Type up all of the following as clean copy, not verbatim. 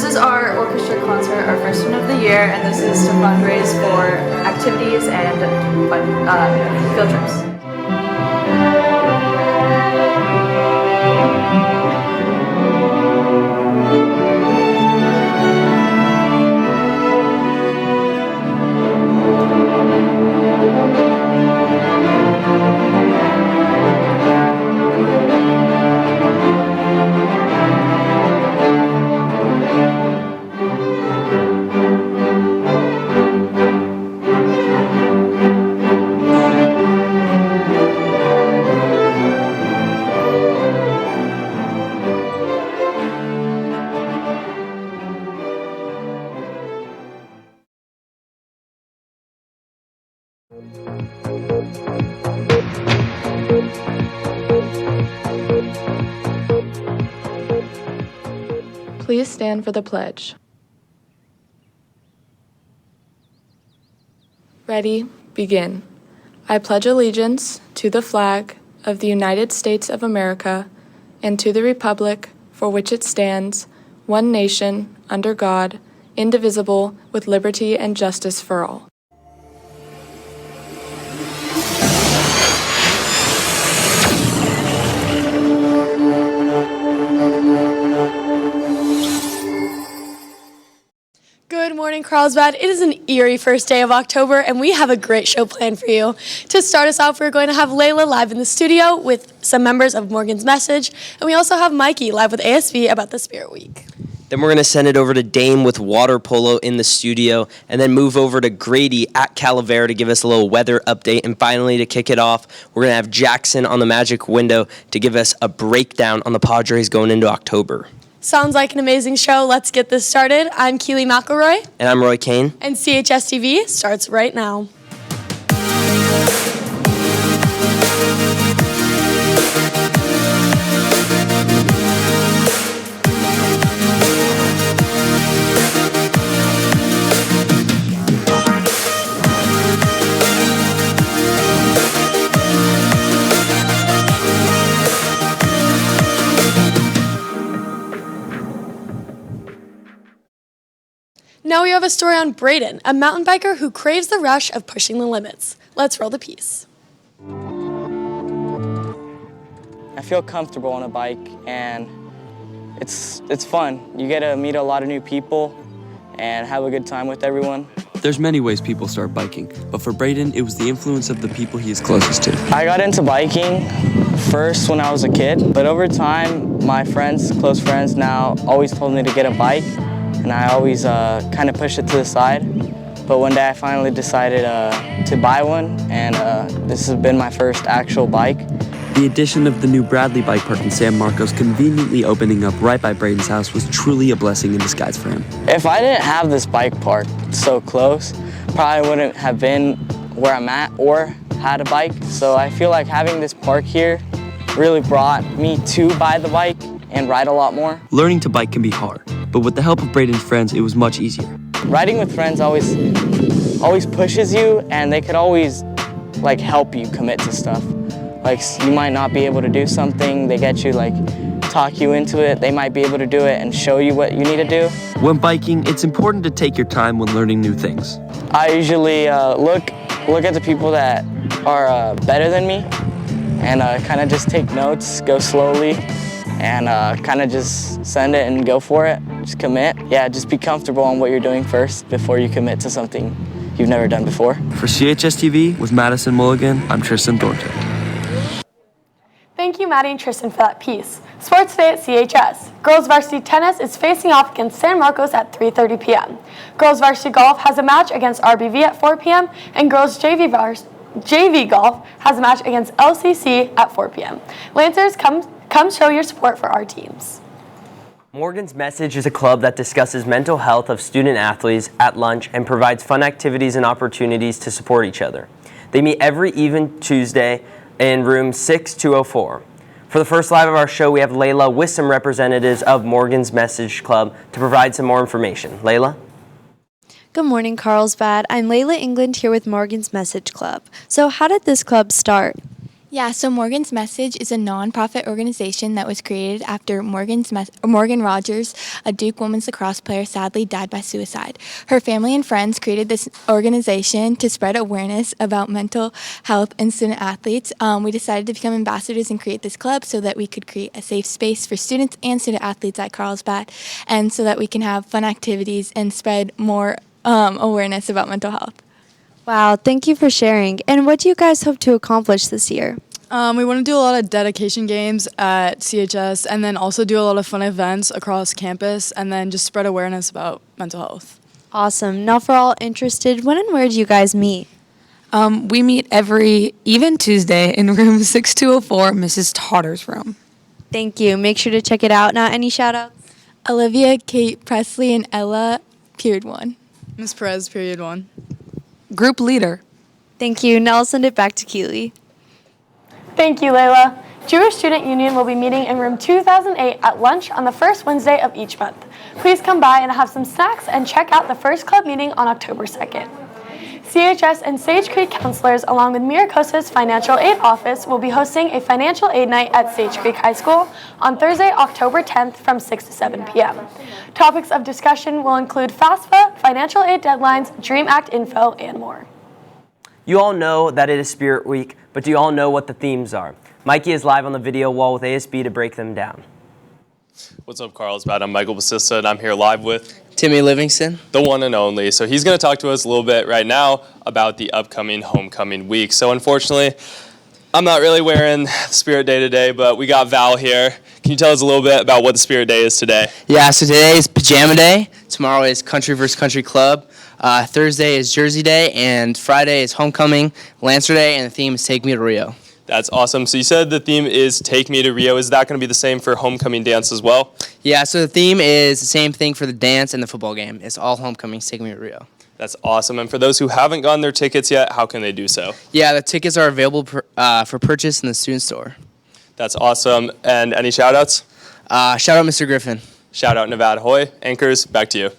This is our orchestra concert, our first one of the year, and this is to fundraise for activities and field trips. Please stand for the pledge. Ready, begin. I pledge allegiance to the flag of the United States of America and to the republic for which it stands, one nation, under God, indivisible, with liberty and justice for all. Good morning, Carlsbad. It is an eerie first day of October, and we have a great show planned for you. To start us off, we're going to have Layla live in the studio with some members of Morgan's Message, and we also have Mikey live with ASB about the Spirit Week. Then we're going to send it over to Dame with water polo in the studio, and then move over to Grady at Calavera to give us a little weather update. And finally, to kick it off, we're going to have Jackson on the Magic Window to give us a breakdown on the Padres going into October. Sounds like an amazing show. Let's get this started. I'm Keely McElroy. And I'm Roy Kane. And CHSTV starts right now. Now we have a story on Braden, a mountain biker who craves the rush of pushing the limits. Let's roll the piece. I feel comfortable on a bike, and it's fun. You get to meet a lot of new people and have a good time with everyone. There's many ways people start biking, but for Braden, it was the influence of the people he is closest to. I got into biking first when I was a kid, but over time, my friends, close friends now, always told me to get a bike, and I always kind of pushed it to the side. But one day I finally decided to buy one, and this has been my first actual bike. The addition of the new Bradley bike park in San Marcos conveniently opening up right by Braden's house was truly a blessing in disguise for him. If I didn't have this bike park so close, probably wouldn't have been where I'm at or had a bike. So I feel like having this park here really brought me to buy the bike and ride a lot more. Learning to bike can be hard, but with the help of Braden's friends, it was much easier. Riding with friends always pushes you, and they could always help you commit to stuff. Like, you might not be able to do something, they get you, talk you into it. They might be able to do it and show you what you need to do. When biking, it's important to take your time when learning new things. I usually look at the people that are better than me and kind of just take notes, go slowly, and kind of just send it and go for it. Just commit. Yeah, just be comfortable on what you're doing first before you commit to something you've never done before. For CHSTV with Madison Mulligan, I'm Tristan Thornton. Thank you, Maddie and Tristan, for that piece. Sports today at CHS. Girls varsity tennis is facing off against San Marcos at 3:30 p.m. Girls varsity golf has a match against RBV at 4 p.m. and girls JV golf has a match against LCC at 4 p.m. Lancers, come show your support for our teams. Morgan's Message is a club that discusses mental health of student athletes at lunch and provides fun activities and opportunities to support each other. They meet every even Tuesday in room 6204. For the first live of our show, we have Layla with some representatives of Morgan's Message Club to provide some more information. Layla? Good morning, Carlsbad. I'm Layla England here with Morgan's Message Club. So how did this club start? Yeah, so Morgan's Message is a nonprofit organization that was created after Morgan Rogers, a Duke women's lacrosse player, sadly died by suicide. Her family and friends created this organization to spread awareness about mental health in student athletes. We decided to become ambassadors and create this club so that we could create a safe space for students and student athletes at Carlsbad, and so that we can have fun activities and spread more awareness about mental health. Wow, thank you for sharing. And what do you guys hope to accomplish this year? We want to do a lot of dedication games at CHS and then also do a lot of fun events across campus and then just spread awareness about mental health. Awesome. Now, for all interested, when and where do you guys meet? We meet every even Tuesday in room 6204, Mrs. Totter's room. Thank you. Make sure to check it out. Now, any shout outs? Olivia, Kate, Presley, and Ella, period 1. Ms. Perez, period 1. Group leader. Thank you. Now I'll send it back to Keely. Thank you, Layla. Jewish Student Union will be meeting in room 2008 at lunch on the first Wednesday of each month. Please come by and have some snacks and check out the first club meeting on October 2nd. CHS and Sage Creek counselors, along with Miracosa's Financial Aid Office, will be hosting a financial aid night at Sage Creek High School on Thursday, October 10th from 6 to 7 p.m. Topics of discussion will include FAFSA, financial aid deadlines, DREAM Act info, and more. You all know that it is Spirit Week, but do you all know what the themes are? Mikey is live on the video wall with ASB to break them down. What's up, Carlsbad? I'm Michael Basista, and I'm here live with Timmy Livingston. the one and only. So he's going to talk to us a little bit right now about the upcoming homecoming week. So unfortunately, I'm not really wearing Spirit Day today, but we got Val here. Can you tell us a little bit about what the Spirit Day is today? Yeah, so today is Pajama Day. Tomorrow is Country vs. Country Club. Thursday is Jersey Day, and Friday is Homecoming, Lancer Day, and the theme is Take Me to Rio. That's awesome. So you said the theme is Take Me to Rio. Is that going to be the same for homecoming dance as well? Yeah, so the theme is the same thing for the dance and the football game. It's all Homecomings, Take Me to Rio. That's awesome. And for those who haven't gotten their tickets yet, how can they do so? Yeah, the tickets are available for purchase in the student store. That's awesome. And any shout-outs? Shout out Mr. Griffin. Shout out Nevada Hoy. Anchors, back to you.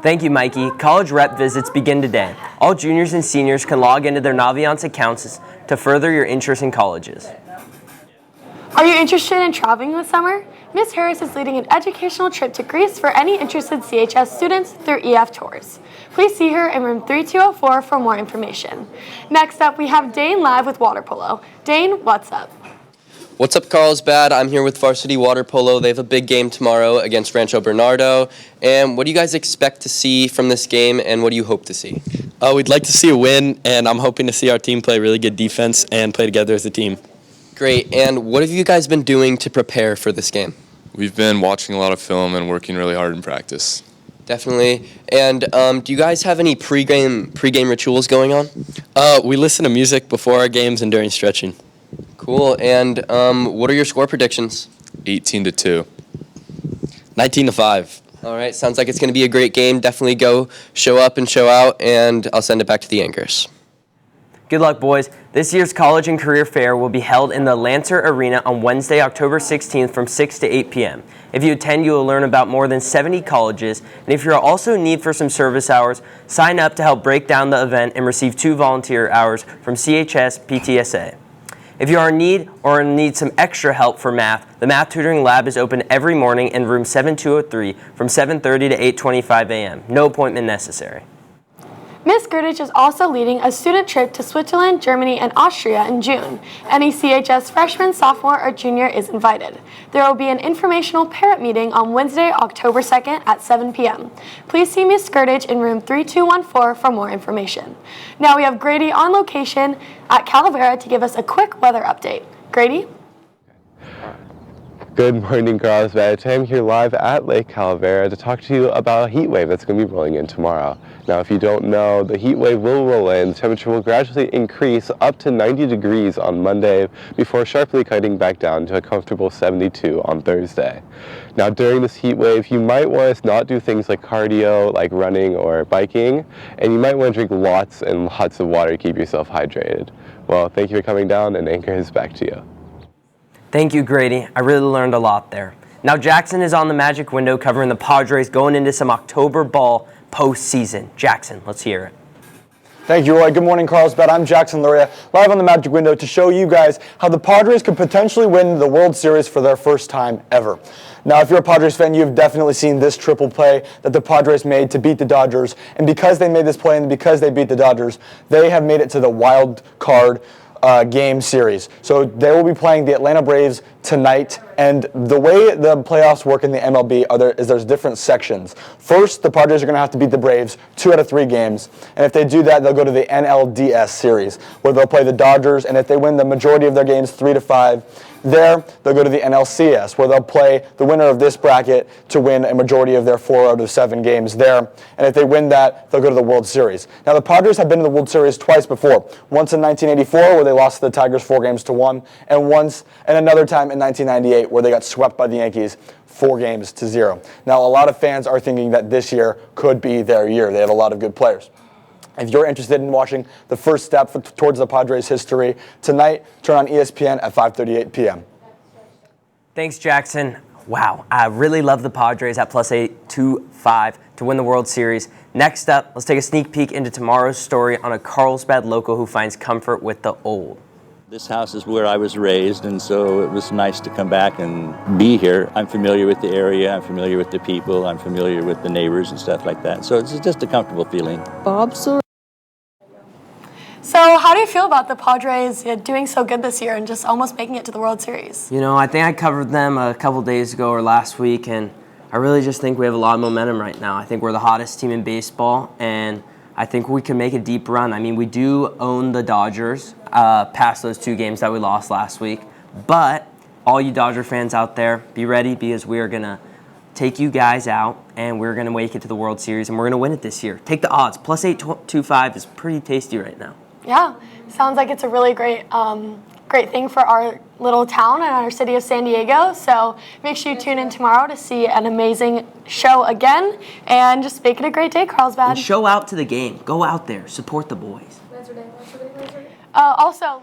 Thank you, Mikey. College rep visits begin today. All juniors and seniors can log into their Naviance accounts to further your interest in colleges. Are you interested in traveling this summer? Ms. Harris is leading an educational trip to Greece for any interested CHS students through EF Tours. Please see her in room 3204 for more information. Next up, we have Dane live with water polo. Dane, what's up? What's up, Carlsbad? I'm here with Varsity Water Polo. They have a big game tomorrow against Rancho Bernardo. And what do you guys expect to see from this game, and what do you hope to see? We'd like to see a win, and I'm hoping to see our team play really good defense and play together as a team. Great. And what have you guys been doing to prepare for this game? We've been watching a lot of film and working really hard in practice. Definitely. And do you guys have any pregame rituals going on? We listen to music before our games and during stretching. Cool. And what are your score predictions? 18-2. 19-5. All right. Sounds like it's going to be a great game. Definitely go show up and show out, and I'll send it back to the anchors. Good luck, boys. This year's College and Career Fair will be held in the Lancer Arena on Wednesday, October 16th from 6 to 8 p.m. If you attend, you will learn about more than 70 colleges, and if you're also in need for some service hours, sign up to help break down the event and receive 2 volunteer hours from CHS PTSA. If you are in need or need some extra help for math, the Math Tutoring Lab is open every morning in room 7203 from 7:30 to 8:25 a.m. No appointment necessary. Ms. Girdich is also leading a student trip to Switzerland, Germany, and Austria in June. Any CHS freshman, sophomore, or junior is invited. There will be an informational parent meeting on Wednesday, October 2nd at 7 p.m. Please see Ms. Girdich in room 3214 for more information. Now we have Grady on location at Calavera to give us a quick weather update. Grady? Good morning, Carlsbad. Today I'm here live at Lake Calavera to talk to you about a heat wave that's going to be rolling in tomorrow. Now, if you don't know, the heat wave will roll in. The temperature will gradually increase up to 90 degrees on Monday before sharply cutting back down to a comfortable 72 on Thursday. Now, during this heat wave, you might want to not do things like cardio, like running or biking, and you might want to drink lots and lots of water to keep yourself hydrated. Well, thank you for coming down, and Anchor is back to you. Thank you, Grady. I really learned a lot there. Now Jackson is on the Magic Window covering the Padres going into some October ball postseason. Jackson, let's hear it. Thank you, Roy. Good morning, Carlsbad. I'm Jackson Luria, live on the Magic Window to show you guys how the Padres could potentially win the World Series for their first time ever. Now, if you're a Padres fan, you've definitely seen this triple play that the Padres made to beat the Dodgers. And because they made this play and because they beat the Dodgers, they have made it to the wild card game series. So they will be playing the Atlanta Braves tonight, and the way the playoffs work in the MLB is there's different sections. First, the Padres are going to have to beat the Braves 2 out of 3 games, and if they do that, they'll go to the NLDS series, where they'll play the Dodgers, and if they win the majority of their games 3-5, there, they'll go to the NLCS, where they'll play the winner of this bracket to win a majority of their 4 out of 7 games there. And if they win that, they'll go to the World Series. Now, the Padres have been to the World Series twice before. Once in 1984, where they lost to the Tigers 4-1, and another time in 1998, where they got swept by the Yankees 4-0. Now, a lot of fans are thinking that this year could be their year. They have a lot of good players. If you're interested in watching the first step towards the Padres' history, tonight, turn on ESPN at 5:38 p.m. Thanks, Jackson. Wow, I really love the Padres at +825 to win the World Series. Next up, let's take a sneak peek into tomorrow's story on a Carlsbad local who finds comfort with the old. This house is where I was raised, and so it was nice to come back and be here. I'm familiar with the area, I'm familiar with the people, I'm familiar with the neighbors and stuff like that. So it's just a comfortable feeling. So how do you feel about the Padres doing so good this year and just almost making it to the World Series? You know, I think I covered them a couple days ago or last week, and I really just think we have a lot of momentum right now. I think we're the hottest team in baseball, and I think we can make a deep run. I mean, we do own the Dodgers past those 2 games that we lost last week, but all you Dodger fans out there, be ready because we are going to take you guys out, and we're going to make it to the World Series, and we're going to win it this year. Take the odds. +825 is pretty tasty right now. Yeah, sounds like it's a really great thing for our little town and our city of San Diego. So make sure you tune in tomorrow to see an amazing show again, and just make it a great day, Carlsbad. And show out to the game. Go out there. Support the boys. Also,